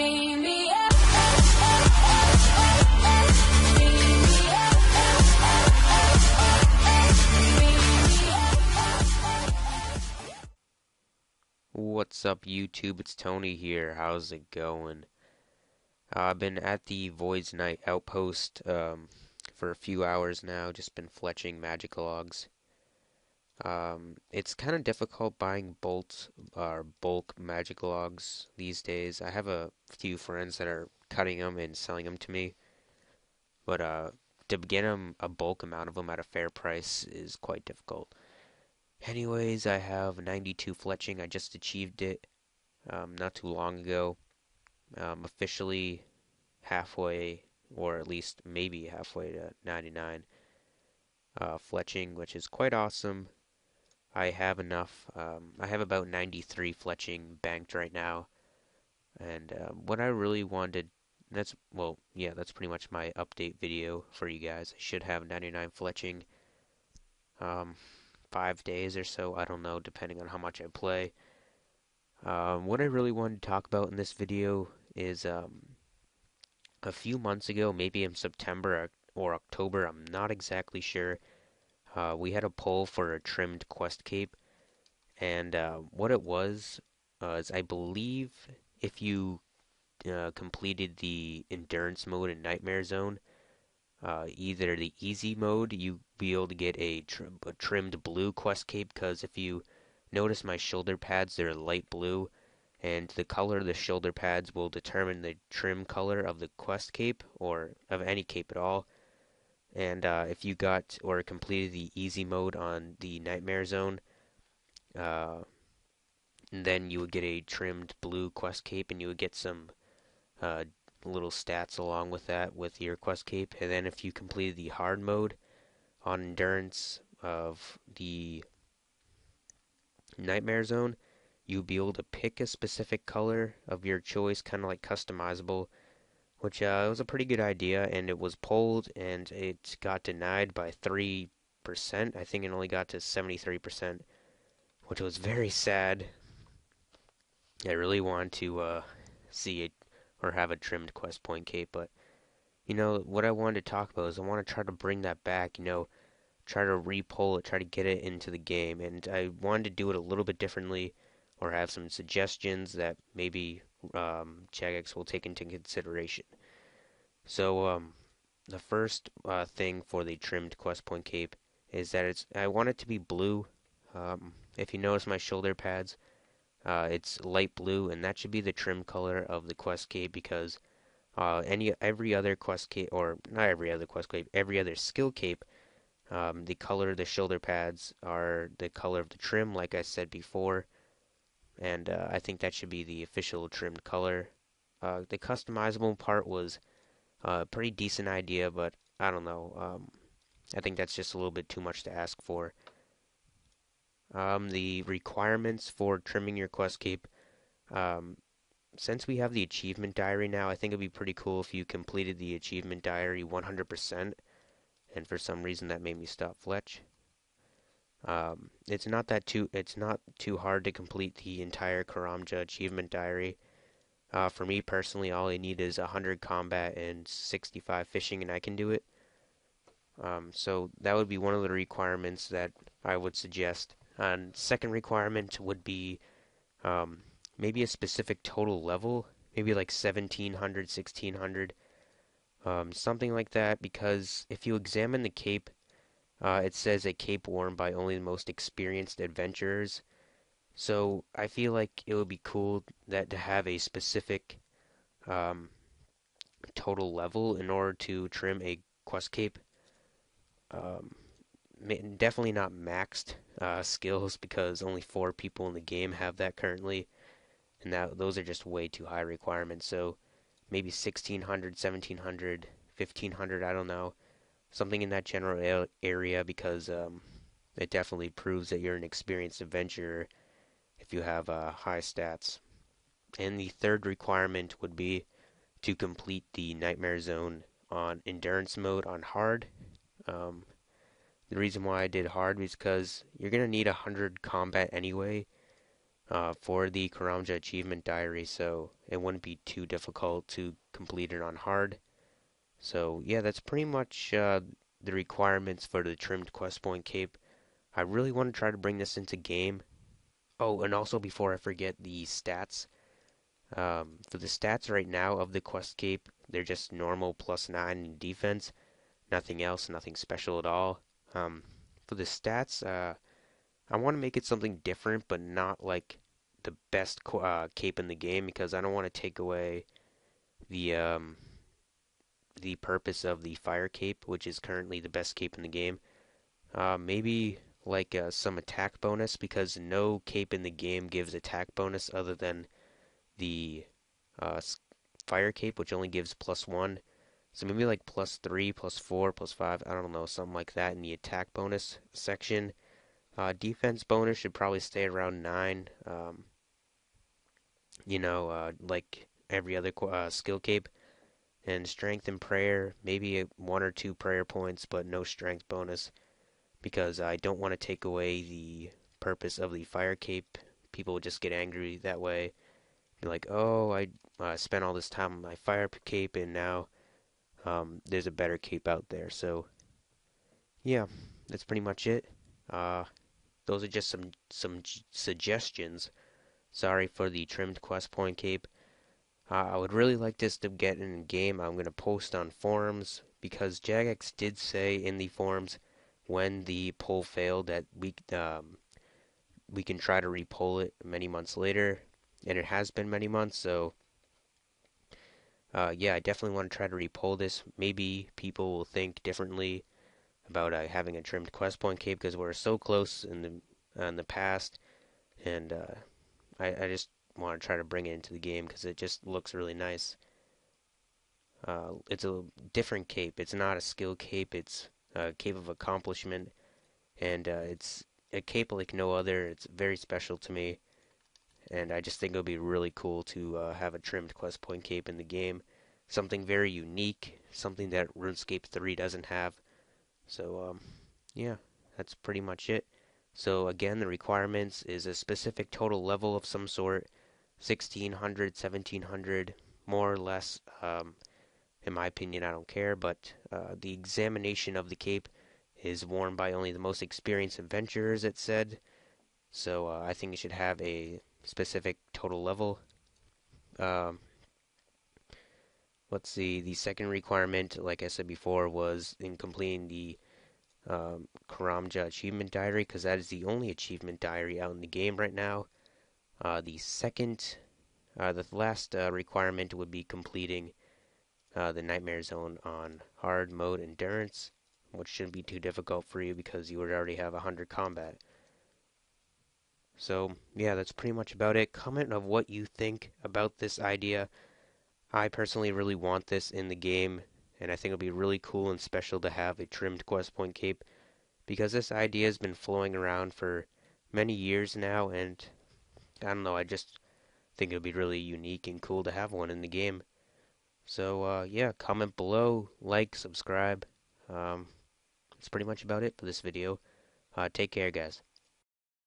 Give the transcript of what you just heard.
beam me up. What's up, YouTube? It's Tony here. How's it going? I've been at the Void's Night Outpost for a few hours now, just been fletching magic logs. It's kind of difficult buying bulk magic logs these days. I have a few friends that are cutting them and selling them to me, but to get them a bulk amount of them at a fair price is quite difficult. Anyways, I have 92 fletching. I just achieved it not too long ago. Officially halfway, or at least maybe halfway to 99 fletching, which is quite awesome. I have enough. I have about 93 fletching banked right now, and what I really wanted. That's pretty much my update video for you guys. I should have 99 fletching. 5 days or so, I don't know, depending on how much I play. What I really wanted to talk about in this video is a few months ago, maybe in September or October, I'm not exactly sure, we had a poll for a trimmed quest cape, and what it was is, I believe, if you completed the endurance mode in Nightmare Zone, either the easy mode, you'd be able to get a trimmed blue quest cape, because if you notice my shoulder pads, they're light blue, and the color of the shoulder pads will determine the trim color of the quest cape, or of any cape at all. And if you got or completed the easy mode on the Nightmare Zone, then you would get a trimmed blue quest cape, and you would get some little stats along with that with your quest cape. And then if you completed the hard mode on endurance of the Nightmare Zone, you'll be able to pick a specific color of your choice, kind of like customizable, which was a pretty good idea, and it was polled and it got denied by 3%. I think it only got to 73%, which was very sad. I really wanted to see it or have a trimmed quest point cape, but what I wanted to talk about is I want to try to bring that back, try to re-poll it, try to get it into the game, and I wanted to do it a little bit differently, or have some suggestions that maybe Jagex will take into consideration. So the first thing for the trimmed quest point cape is that I want it to be blue. If you notice my shoulder pads, it's light blue, and that should be the trim color of the quest cape, because every other quest cape, or not every other quest cape, every other skill cape, the color of the shoulder pads are the color of the trim, like I said before, and I think that should be the official trimmed color. The customizable part was a pretty decent idea, but I don't know. I think that's just a little bit too much to ask for. The requirements for trimming your quest cape, since we have the achievement diary now, I think it'd be pretty cool if you completed the achievement diary 100%, and for some reason that made me stop fletch. It's not too hard to complete the entire Karamja achievement diary. For me personally, all I need is 100 combat and 65 fishing, and I can do it. So that would be one of the requirements that I would suggest. And second requirement would be maybe a specific total level, maybe like 1700, 1600, something like that, because if you examine the cape, it says a cape worn by only the most experienced adventurers. So I feel like it would be cool to have a specific total level in order to trim a quest cape. Definitely not maxed skills, because only 4 people in the game have that currently, and those are just way too high requirements. So maybe 1600, 1700, 1500, I don't know, something in that general area, because it definitely proves that you're an experienced adventurer if you have high stats. And the third requirement would be to complete the Nightmare Zone on endurance mode on hard. The reason why I did hard was because you're going to need 100 combat anyway, for the Karamja Achievement Diary, so it wouldn't be too difficult to complete it on hard. So yeah, that's pretty much the requirements for the trimmed quest point cape. I really want to try to bring this into game. Oh, and also before I forget the stats. For the stats right now of the quest cape, they're just normal +9 in defense, nothing else, nothing special at all. Um, for the stats, I want to make it something different, but not like the best cape in the game because I don't want to take away the um, the purpose of the fire cape, which is currently the best cape in the game. Maybe like some attack bonus because no cape in the game gives attack bonus other than the uh, fire cape, which only gives +1. So maybe like +3, +4, +5, I don't know, something like that in the attack bonus section. Defense bonus should probably stay around 9. Like every other skill cape. And strength and prayer, maybe 1 or 2 prayer points, but no strength bonus because I don't want to take away the purpose of the fire cape. People would just get angry that way. Be like, oh, I spent all this time on my fire cape and now there's a better cape out there. So yeah, that's pretty much it. Uh, those are just some suggestions. Sorry for the trimmed quest point cape. I would really like this to get in game. I'm going to post on forums because Jagex did say in the forums when the poll failed that we can try to repoll it many months later, and it has been many months. So yeah, I definitely want to try to repoll this. Maybe people will think differently about having a trimmed quest point cape because we're so close in the past, and I just want to try to bring it into the game because it just looks really nice. It's a different cape. It's not a skill cape. It's a cape of accomplishment, and it's a cape like no other. It's very special to me, and I just think it would be really cool to have a trimmed quest point cape in the game. Something very unique, something that RuneScape 3 doesn't have. So yeah, that's pretty much it. So again, the requirements is a specific total level of some sort, 1600, 1700, more or less. In my opinion, I don't care, but the examination of the cape is worn by only the most experienced adventurers, it said. So I think it should have a specific total level. Um, let's see, the second requirement, like I said before, was in completing the Karamja Achievement Diary, because that is the only achievement diary out in the game right now. The last requirement would be completing the Nightmare Zone on hard mode endurance, which shouldn't be too difficult for you because you would already have 100 combat. So yeah, that's pretty much about it. Comment of what you think about this idea. I personally really want this in the game, and I think it'll be really cool and special to have a trimmed quest point cape because this idea has been flowing around for many years now, and I don't know, I just think it'll be really unique and cool to have one in the game. So yeah, comment below, like, subscribe. That's pretty much about it for this video. Take care, guys.